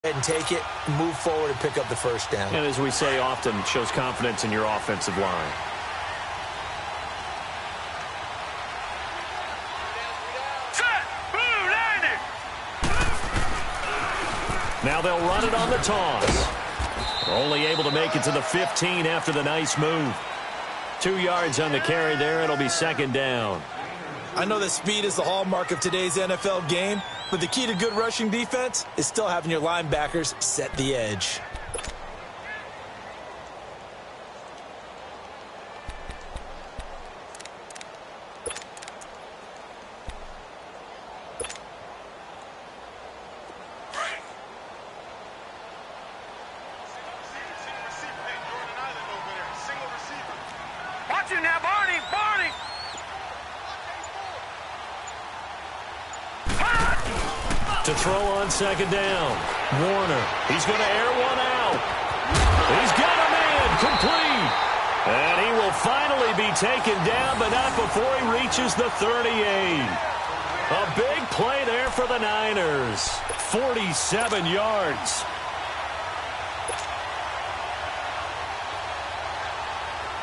And take it, move forward, and pick up the first down. And as we say often, it shows confidence in your offensive line. Now they'll run it on the toss. Only able to make it to the 15 after the nice move. 2 yards on the carry there. It'll be second down. I know that speed is the hallmark of today's NFL game, but the key to good rushing defense is still having your linebackers set the edge. To throw on second down. Warner. He's going to air one out. He's got a man complete. And he will finally be taken down, but not before he reaches the 38. A big play there for the Niners. 47 yards.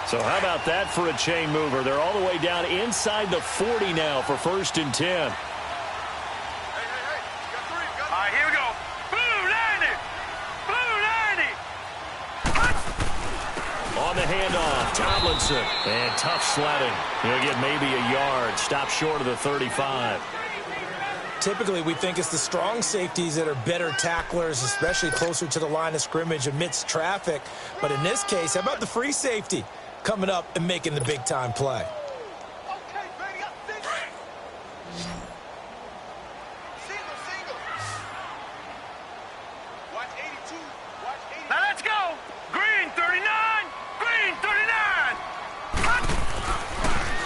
So how about that for a chain mover? They're all the way down inside the 40 now for 1st and 10. On the handoff, Tomlinson. And tough sledding. He'll get maybe a yard. Stop short of the 35. Typically, we think it's the strong safeties that are better tacklers, especially closer to the line of scrimmage amidst traffic. But in this case, how about the free safety coming up and making the big-time play?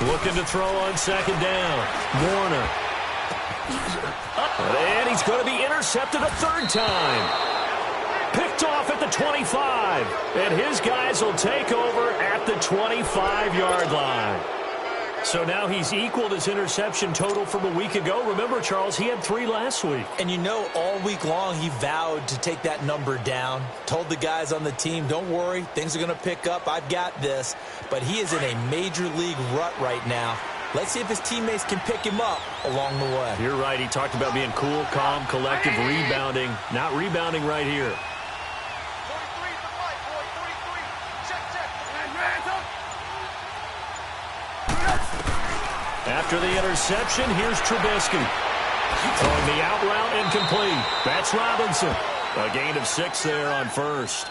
Looking to throw on second down. Warner. And he's going to be intercepted a third time. Picked off at the 25. And his guys will take over at the 25-yard line. So now he's equaled his interception total from a week ago. Remember, Charles, he had 3 last week. And you know, all week long he vowed to take that number down. Told the guys on the team, don't worry, things are going to pick up. I've got this. But he is in a major league rut right now. Let's see if his teammates can pick him up along the way. You're right. He talked about being cool, calm, collective, rebounding. Not rebounding right here. After the interception, here's Trubisky. Throwing the out route incomplete. That's Robinson. A gain of 6 there on first.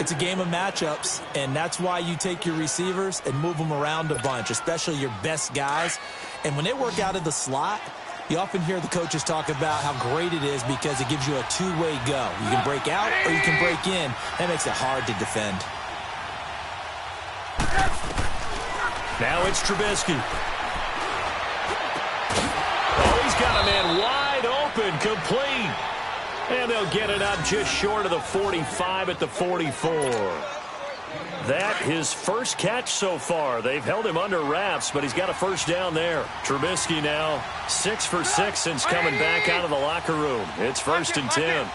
It's a game of matchups, and that's why you take your receivers and move them around a bunch, especially your best guys. And when they work out of the slot, you often hear the coaches talk about how great it is because it gives you a two-way go. You can break out or you can break in. That makes it hard to defend. Now it's Trubisky. Oh, he's got a man wide open, complete. And they'll get it up just short of the 45 at the 44. That his first catch so far. They've held him under wraps, but he's got a first down there. Trubisky now 6 for 6 since coming back out of the locker room. It's 1st and 10.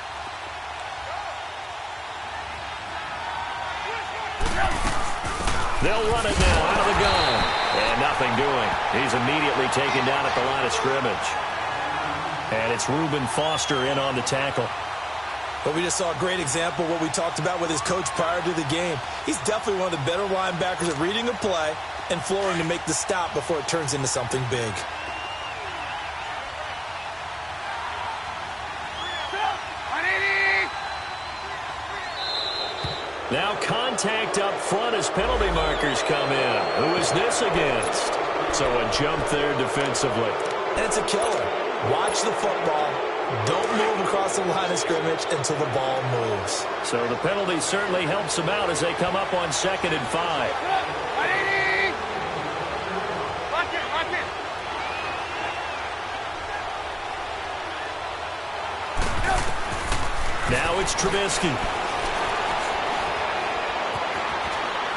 They'll run it now out of the gun. And nothing doing. He's immediately taken down at the line of scrimmage. And it's Reuben Foster in on the tackle. But we just saw a great example of what we talked about with his coach prior to the game. He's definitely one of the better linebackers at reading a play and flooring to make the stop before it turns into something big. Now contact up front as penalty markers come in. Who is this against? So a jump there defensively. And it's a killer. Watch the football. Don't move across the line of scrimmage until the ball moves. So the penalty certainly helps them out as they come up on 2nd and 5. Now it's Trubisky.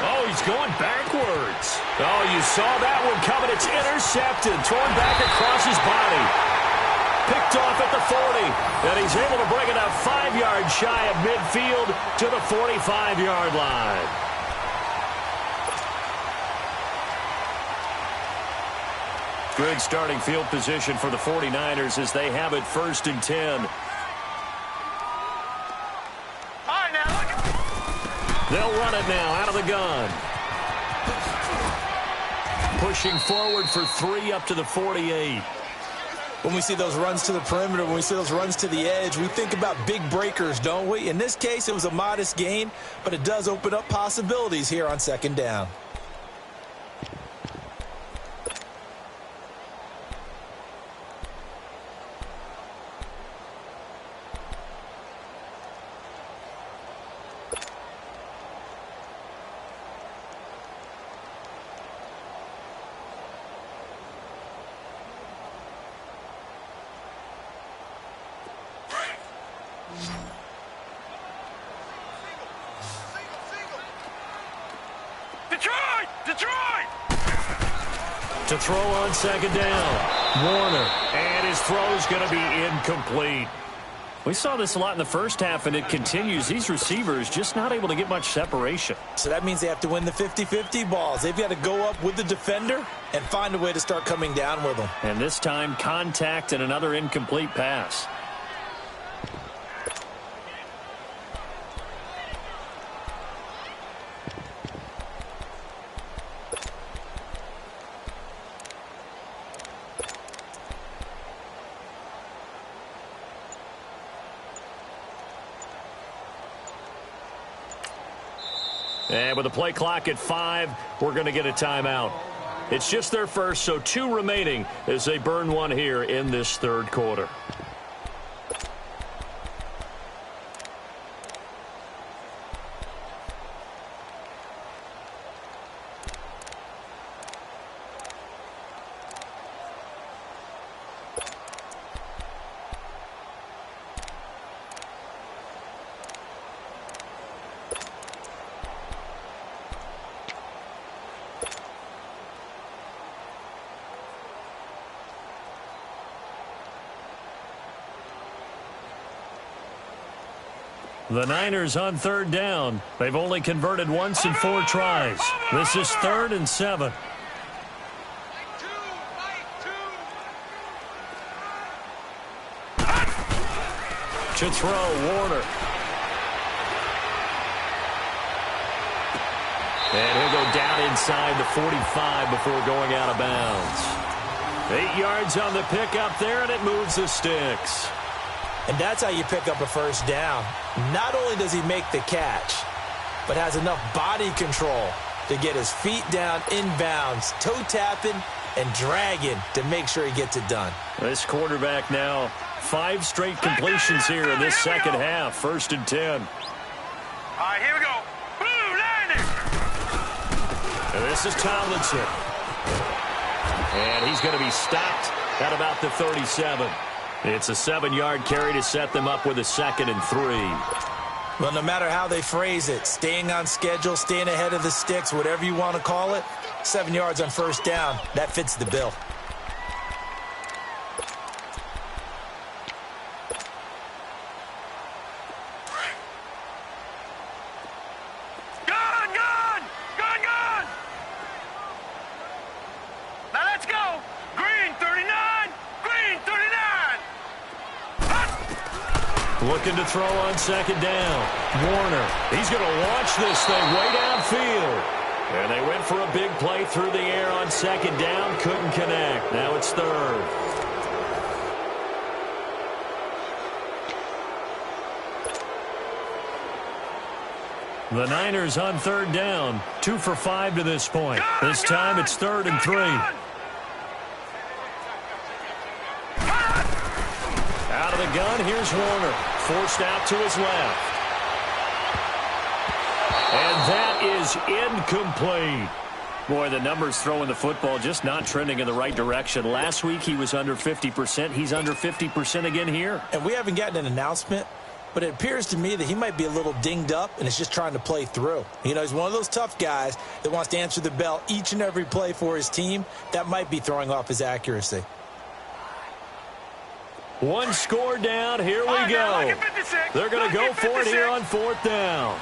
Oh, he's going backwards. Oh, you saw that one coming. It's intercepted. Thrown back across his body. picked off at the 40. And he's able to bring it up 5 yards shy of midfield to the 45-yard line. Good starting field position for the 49ers as they have it 1st and 10. They'll run it now out of the gun. Pushing forward for 3 up to the 48. When we see those runs to the perimeter, when we see those runs to the edge, we think about big breakers, don't we? In this case, it was a modest gain, but it does open up possibilities here on 2nd down. To throw on 2nd down. Warner. And his throw's going to be incomplete. We saw this a lot in the first half, and it continues. These receivers just not able to get much separation. So that means they have to win the 50-50 balls. They've got to go up with the defender and find a way to start coming down with them. And this time, contact and another incomplete pass. And with the play clock at 5, we're going to get a timeout. It's just their first, so 2 remaining as they burn one here in this 3rd quarter. The Niners on 3rd down. They've only converted once in 4 tries. This is 3rd and 7. To throw, Warner. And he'll go down inside the 45 before going out of bounds. 8 yards on the pickup there, and it moves the sticks. And that's how you pick up a 1st down. Not only does he make the catch, but has enough body control to get his feet down inbounds, toe tapping and dragging to make sure he gets it done. This quarterback now 5 straight completions here in this 2nd half. 1st and 10. All right, here we go. Blue Niners. And this is Tomlinson. And he's going to be stopped at about the 37. It's a 7-yard carry to set them up with a 2nd and 3. Well, no matter how they phrase it, staying on schedule, staying ahead of the sticks, whatever you want to call it, 7 yards on 1st down, that fits the bill. Now let's go. Green 39. Green 39. Looking to throw on 2nd down. Warner. He's going to launch this thing way downfield. And they went for a big play through the air on 2nd down. Couldn't connect. Now it's 3rd. The Niners on 3rd down. 2 for 5 to this point. This time it's 3rd and 3. Out of the gun, here's Warner. Forced out to his left. And that is incomplete. Boy, the numbers throwing the football just not trending in the right direction. Last week he was under 50%. He's under 50% again here. And we haven't gotten an announcement, but it appears to me that he might be a little dinged up and is just trying to play through. You know, he's one of those tough guys that wants to answer the bell each and every play for his team. That might be throwing off his accuracy. One score down. Here we go. They're going to go for it here on 4th down.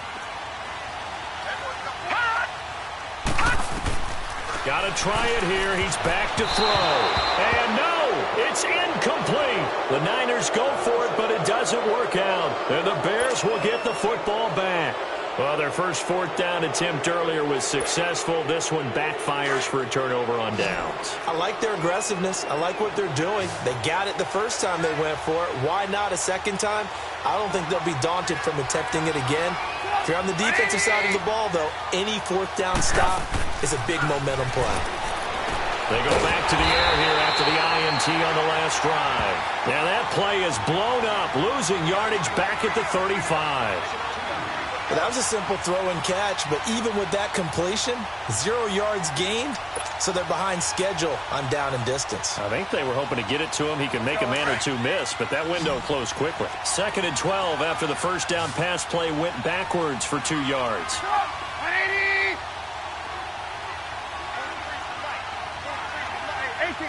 Got to try it here. He's back to throw. And no, it's incomplete. The Niners go for it, but it doesn't work out. And the Bears will get the football back. Well, their first 4th down attempt earlier was successful. This one backfires for a turnover on downs. I like their aggressiveness. I like what they're doing. They got it the first time they went for it. Why not a second time? I don't think they'll be daunted from attempting it again. If you're on the defensive side of the ball, though, any 4th down stop is a big momentum play. They go back to the air here after the INT on the last drive. Now that play is blown up, losing yardage back at the 35. Well, that was a simple throw and catch, but even with that completion, 0 yards gained, so they're behind schedule on down and distance. I think they were hoping to get it to him. He could make a man or two miss, but that window closed quickly. 2nd and 12 after the first down pass play went backwards for 2 yards. 180. 18.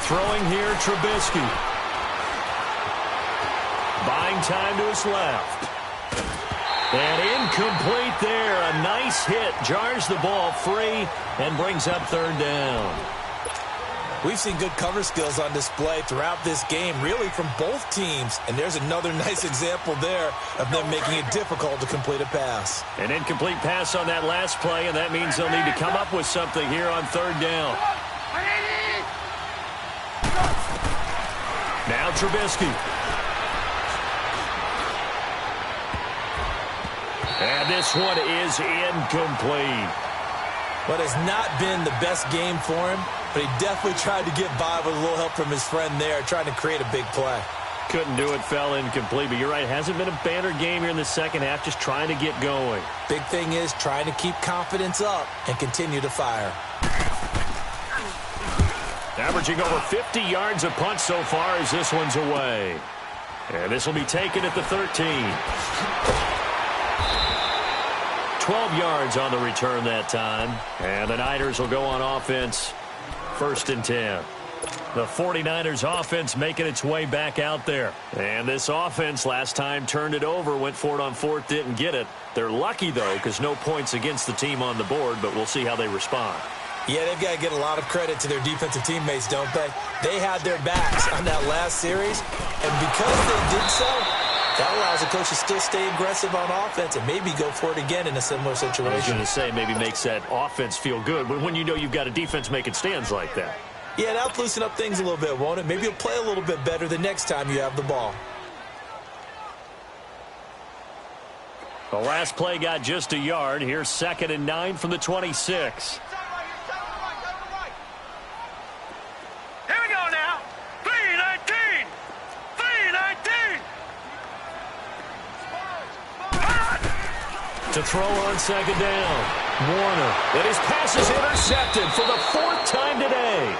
Throwing here, Trubisky. Buying time to his left. And incomplete there. A nice hit. Jars the ball free and brings up 3rd down. We've seen good cover skills on display throughout this game, really from both teams. And there's another nice example there of them making it difficult to complete a pass. An incomplete pass on that last play, and that means they'll need to come up with something here on 3rd down. Now Trubisky. And this one is incomplete. But it's not been the best game for him, but he definitely tried to get by with a little help from his friend there, trying to create a big play. Couldn't do it, fell incomplete. But you're right, hasn't been a banner game here in the second half, just trying to get going. Big thing is trying to keep confidence up and continue to fire. Averaging over 50 yards a punt so far as this one's away. And this will be taken at the 13. 12 yards on the return that time. And the Niners will go on offense, 1st and 10. The 49ers offense making its way back out there. And this offense last time turned it over, went for it on 4th, didn't get it. They're lucky, though, because no points against the team on the board, but we'll see how they respond. Yeah, they've got to get a lot of credit to their defensive teammates, don't they? They had their backs on that last series, and because they did so, that allows the coach to still stay aggressive on offense and maybe go for it again in a similar situation. I was going to say, maybe makes that offense feel good when you know you've got a defense making stands like that. Yeah, that'll loosen up things a little bit, won't it? Maybe you'll play a little bit better the next time you have the ball. The last play got just a yard. Here's 2nd and 9 from the 26. Here we go now. 3-19. 3-19. To throw on 2nd down. Warner. And his pass is intercepted for the 4th time today.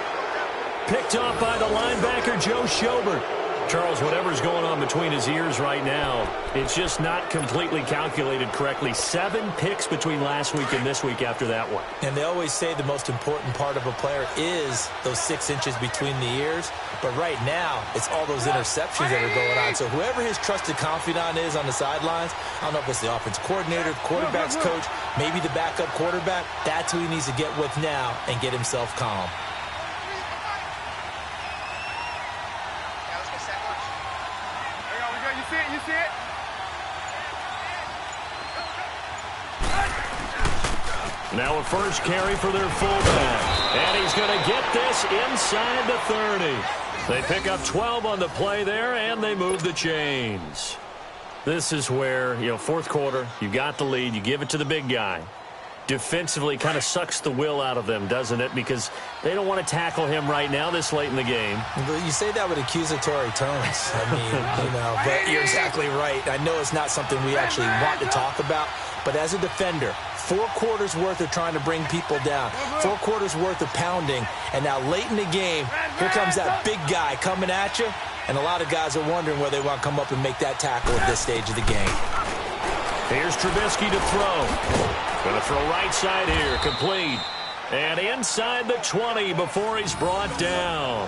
Picked off by the linebacker, Joe Schobert. Charles, whatever's going on between his ears right now, it's just not completely calculated correctly. 7 picks between last week and this week after that one. And they always say the most important part of a player is those 6 inches between the ears. But right now, it's all those interceptions that are going on. So whoever his trusted confidant is on the sidelines, I don't know if it's the offense coordinator, the quarterback's coach, maybe the backup quarterback, that's who he needs to get with now and get himself calm. You see it? Now a first carry for their fullback. And he's going to get this inside the 30. They pick up 12 on the play there, and they move the chains. This is where, 4th quarter, you got the lead, you give it to the big guy. Defensively kind of sucks the will out of them, doesn't it? Because they don't want to tackle him right now this late in the game. You say that with accusatory tones. I mean, but you're exactly right. I know it's not something we actually want to talk about, but as a defender, 4 quarters worth of trying to bring people down, 4 quarters worth of pounding, and now late in the game, here comes that big guy coming at you, and a lot of guys are wondering where they want to come up and make that tackle at this stage of the game. Here's Trubisky to throw. Going to throw right side here, complete. And inside the 20 before he's brought down.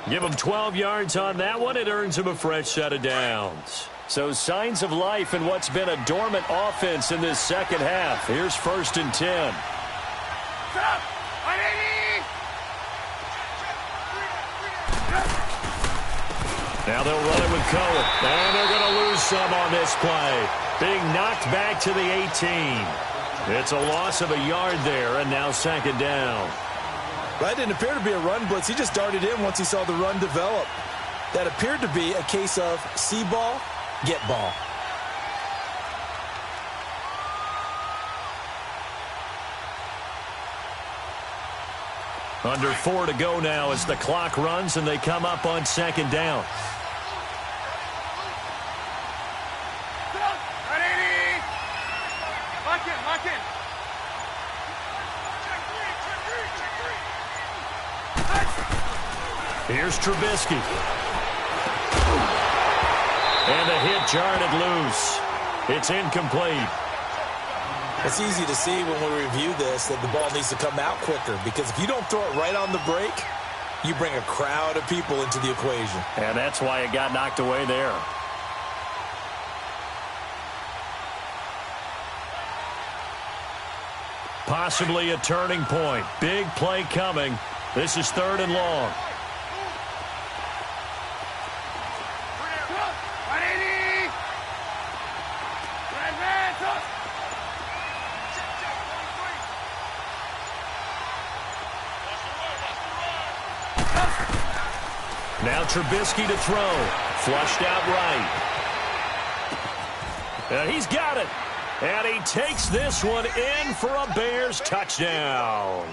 Give him 12 yards on that one. It earns him a fresh set of downs. So signs of life in what's been a dormant offense in this second half. Here's 1st and 10. Now they'll run it with Cohen. And they're going to lose some on this play. Being knocked back to the 18. It's a loss of a yard there, and now 2nd down. That didn't appear to be a run blitz. He just darted in once he saw the run develop. That appeared to be a case of see ball, get ball. Under 4 to go now as the clock runs and they come up on 2nd down. Here's Trubisky. And the hit jarred it loose. It's incomplete. It's easy to see when we review this that the ball needs to come out quicker, because if you don't throw it right on the break, you bring a crowd of people into the equation. And that's why it got knocked away there. Possibly a turning point. Big play coming. This is 3rd and long. Now Trubisky to throw. Flushed out right. And he's got it. And he takes this one in for a Bears touchdown.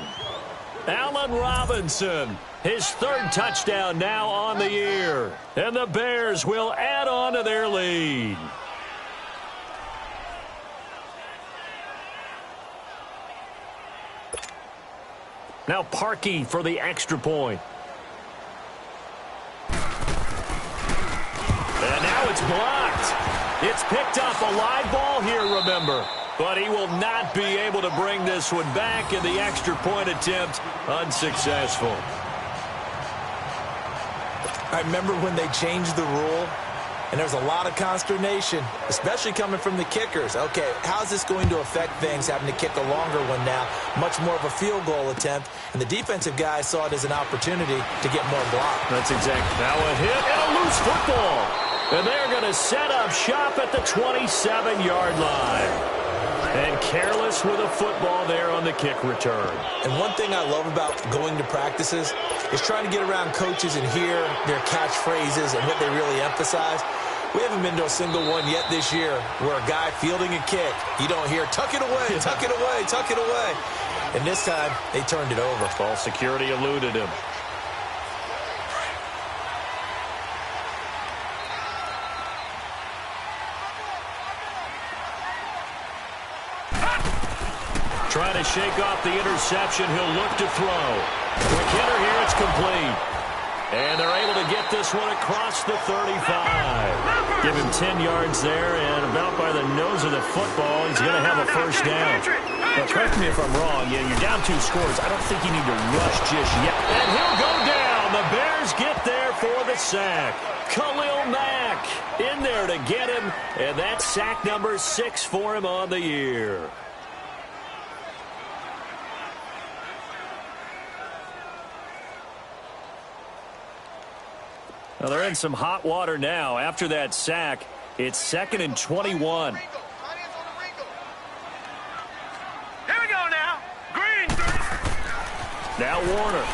Allen Robinson, his 3rd touchdown now on the year. And the Bears will add on to their lead. Now Parkey for the extra point. And now it's blocked. It's picked up a live ball here, remember. But he will not be able to bring this one back, and the extra point attempt unsuccessful. I remember when they changed the rule, and there was a lot of consternation, especially coming from the kickers. Okay, how's this going to affect things, having to kick a longer one now, much more of a field goal attempt, and the defensive guys saw it as an opportunity to get more block. That's exactly. Now a hit and a loose football. And they're going to set up shop at the 27-yard line. And careless with a football there on the kick return. And one thing I love about going to practices is trying to get around coaches and hear their catchphrases and what they really emphasize. We haven't been to a single one yet this year where a guy fielding a kick, you don't hear, tuck it away, tuck it away, tuck it away. And this time, they turned it over. Ball security eluded him. Trying to shake off the interception. He'll look to throw. Quick hitter here. It's complete. And they're able to get this one across the 35. Give him 10 yards there, and about by the nose of the football, he's going to have a first down. But correct me if I'm wrong. Yeah, you're down 2 scores. I don't think you need to rush just yet. And he'll go down. The Bears get there for the sack. Khalil Mack in there to get him, and that's sack number 6 for him on the year. Well, they're in some hot water now. After that sack, it's 2nd and 21. Here we go now. Green. Now Warner.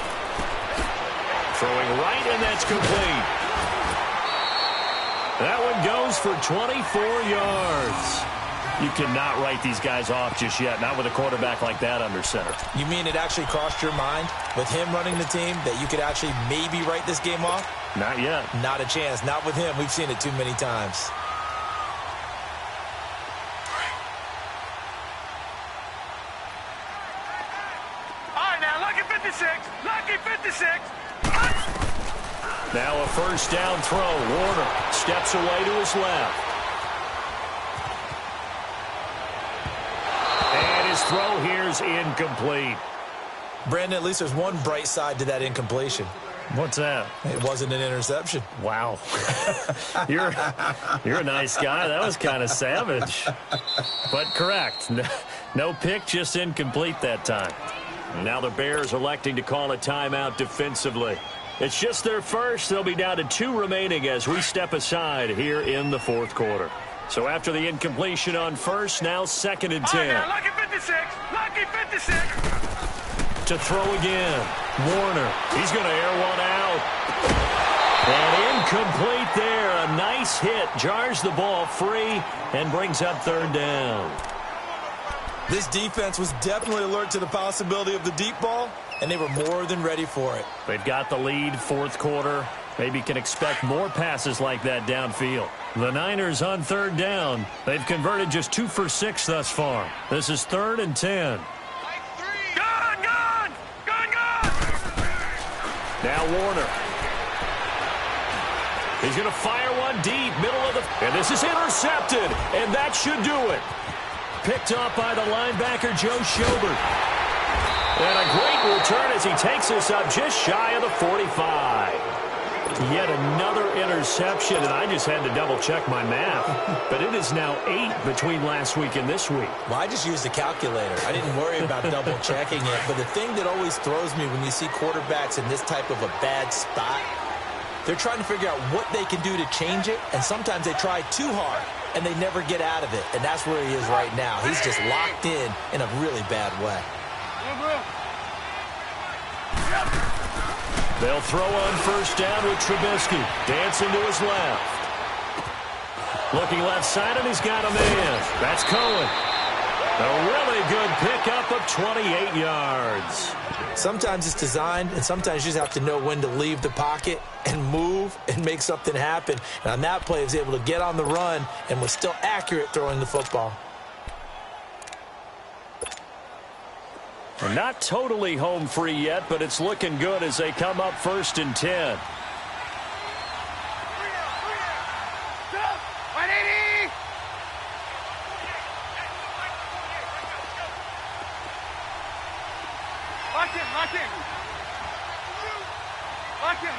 Throwing right, and that's complete. That one goes for 24 yards. You cannot write these guys off just yet, not with a quarterback like that under center. You mean it actually crossed your mind with him running the team that you could actually maybe write this game off? Not yet. Not a chance. Not with him. We've seen it too many times. All right, now, lucky 56. Lucky 56. Now a first down throw. Warner steps away to his left. And his throw here is incomplete. Brandon, at least there's one bright side to that incompletion. What's that? It wasn't an interception. Wow. You're a nice guy. That was kind of savage. But correct. No pick, just incomplete that time. Now the Bears electing to call a timeout defensively. It's just their first. They'll be down to 2 remaining as we step aside here in the fourth quarter. So after the incompletion on first, now 2nd and 10. Now, lucky 56. Lucky 56. To throw again. Warner. He's going to air one out. And incomplete there. A nice hit. Jars the ball free and brings up 3rd down. This defense was definitely alert to the possibility of the deep ball, and they were more than ready for it. They've got the lead, fourth quarter. Maybe can expect more passes like that downfield. The Niners on 3rd down. They've converted just 2 for 6 thus far. This is 3rd and 10. Gone! Now Warner. He's going to fire one deep, middle of the... And this is intercepted, and that should do it. Picked off by the linebacker, Joe Schobert. And a great return as he takes us up just shy of the 45. Yet another interception, and I just had to double-check my math. But it is now 8 between last week and this week. Well, I just used a calculator. I didn't worry about double-checking it. But the thing that always throws me when you see quarterbacks in this type of a bad spot, they're trying to figure out what they can do to change it, and sometimes they try too hard, and they never get out of it. And that's where he is right now. He's just locked in a really bad way. They'll throw on first down with Trubisky. Dancing to his left. Looking left side, and he's got a man. That's Cohen. A really good pickup of 28 yards. Sometimes it's designed, and sometimes you just have to know when to leave the pocket and move and make something happen. And on that play, he was able to get on the run and was still accurate throwing the football. We're not totally home free yet, but it's looking good as they come up 1st and 10.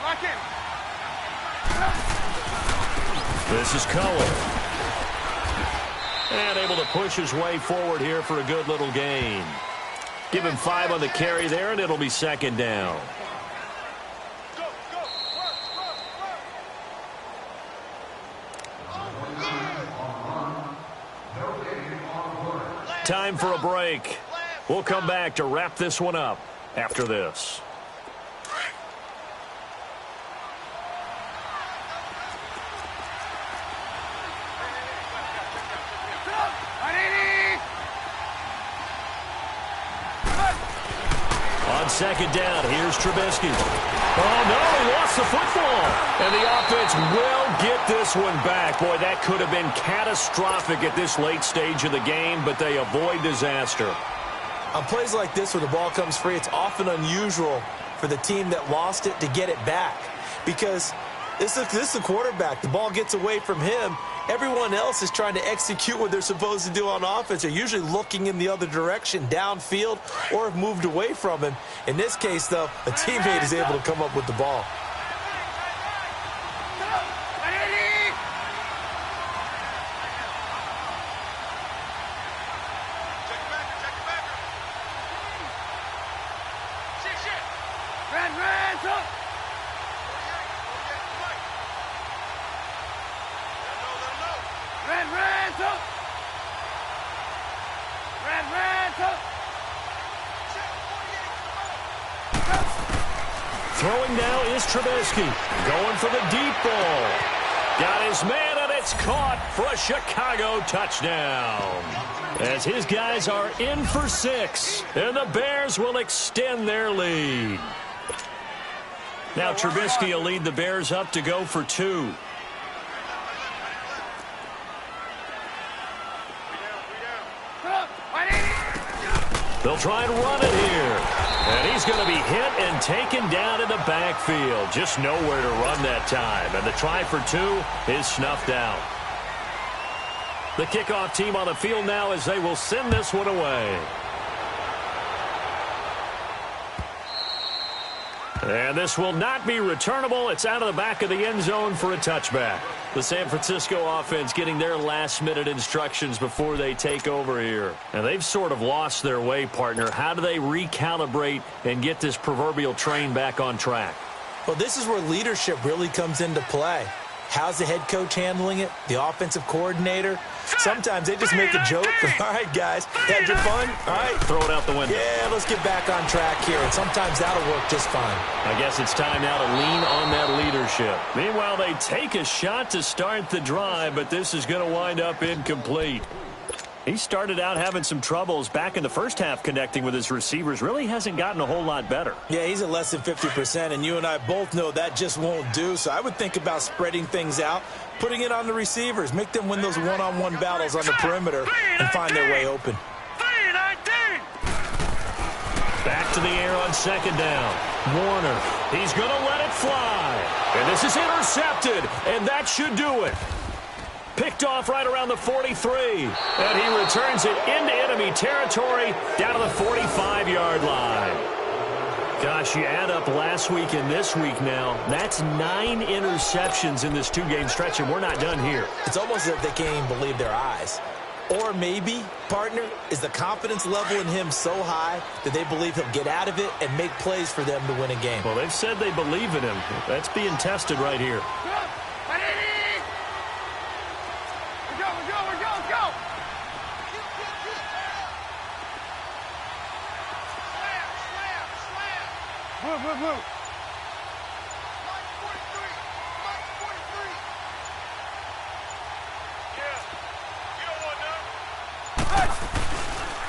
Lock in. This is Cohen. And able to push his way forward here for a good little gain. Give him 5 on the carry there, and it'll be 2nd down. Time for a break. We'll come back to wrap this one up after this. On 2nd down, here's Trubisky. Oh, no, he lost the football. And the offense will get this one back. Boy, that could have been catastrophic at this late stage of the game, but they avoid disaster. On plays like this where the ball comes free, it's often unusual for the team that lost it to get it back. Because this is the quarterback. The ball gets away from him. Everyone else is trying to execute what they're supposed to do on offense. They're usually looking in the other direction, downfield, or have moved away from him. In this case, though, a teammate is able to come up with the ball. Throwing now is Trubisky. Going for the deep ball. Got his man, and it's caught for a Chicago touchdown. As his guys are in for 6, and the Bears will extend their lead. Now Trubisky will lead the Bears up to go for 2. They'll try and run it here. And he's going to be hit and taken down in the backfield. Just nowhere to run that time. And the try for 2 is snuffed out. The kickoff team on the field now as they will send this one away. And this will not be returnable. It's out of the back of the end zone for a touchback. The San Francisco offense getting their last-minute instructions before they take over here. And they've sort of lost their way, partner. How do they recalibrate and get this proverbial train back on track? Well, this is where leadership really comes into play. How's the head coach handling it? The offensive coordinator? Sometimes they just make a joke. All right, guys, had your fun? All right. Throw it out the window. Yeah, let's get back on track here, and sometimes that'll work just fine. I guess it's time now to lean on that leadership. Meanwhile, they take a shot to start the drive, but this is going to wind up incomplete. He started out having some troubles back in the first half connecting with his receivers. Really hasn't gotten a whole lot better. Yeah, he's at less than 50%, and you and I both know that just won't do. So I would think about spreading things out, putting it on the receivers, make them win those one-on-one battles on the perimeter and find their way open. Back to the air on second down. Warner, he's going to let it fly. And this is intercepted, and that should do it. Picked off right around the 43. And he returns it into enemy territory down to the 45-yard line. Gosh, you add up last week and this week now. That's 9 interceptions in this 2-game stretch, and we're not done here. It's almost as if they can't even believe their eyes. Or maybe, partner, is the confidence level in him so high that they believe he'll get out of it and make plays for them to win a game. Well, they've said they believe in him. That's being tested right here.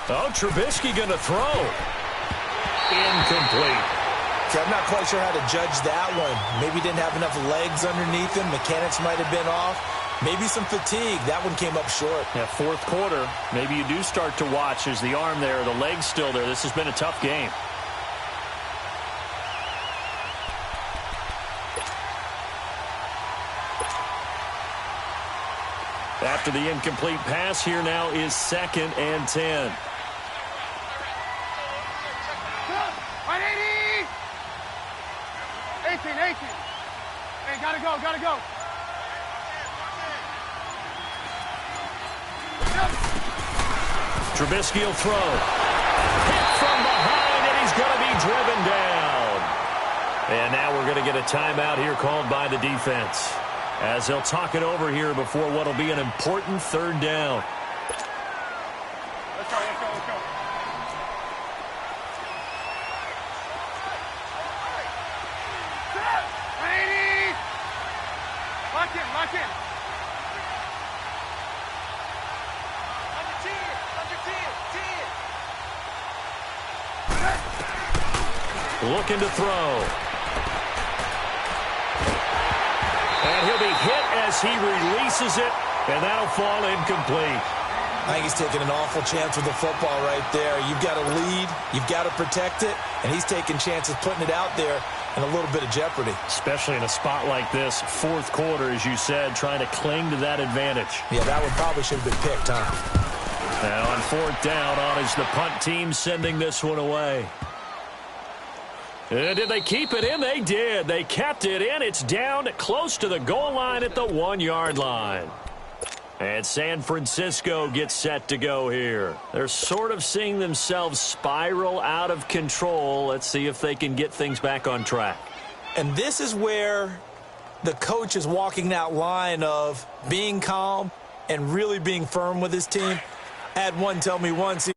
Oh, Trubisky going to throw. Incomplete. See, I'm not quite sure how to judge that one. Maybe didn't have enough legs underneath him. Mechanics might have been off. Maybe some fatigue. That one came up short. Yeah, fourth quarter. Maybe you do start to watch. Is the arm there, the leg's still there. This has been a tough game. After the incomplete pass, here now is 2nd and 10. 18. Hey, gotta go. Trubisky will throw. Hit from behind, and he's going to be driven down. And now we're going to get a timeout here called by the defense, as they'll talk it over here before what will be an important 3rd down. Let's go. Lock in. Looking to throw. And he'll be hit as he releases it, and that'll fall incomplete. I think he's taking an awful chance with the football right there. You've got to lead, you've got to protect it, and he's taking chances putting it out there in a little bit of jeopardy. Especially in a spot like this, 4th quarter, as you said, trying to cling to that advantage. Yeah, that one probably should have been picked, huh? Now on 4th down is the punt team sending this one away. Did they keep it in? They did. They kept it in. It's down close to the goal line at the 1-yard line. And San Francisco gets set to go here. They're sort of seeing themselves spiral out of control. Let's see if they can get things back on track. And this is where the coach is walking that line of being calm and really being firm with his team. I had one tell me once,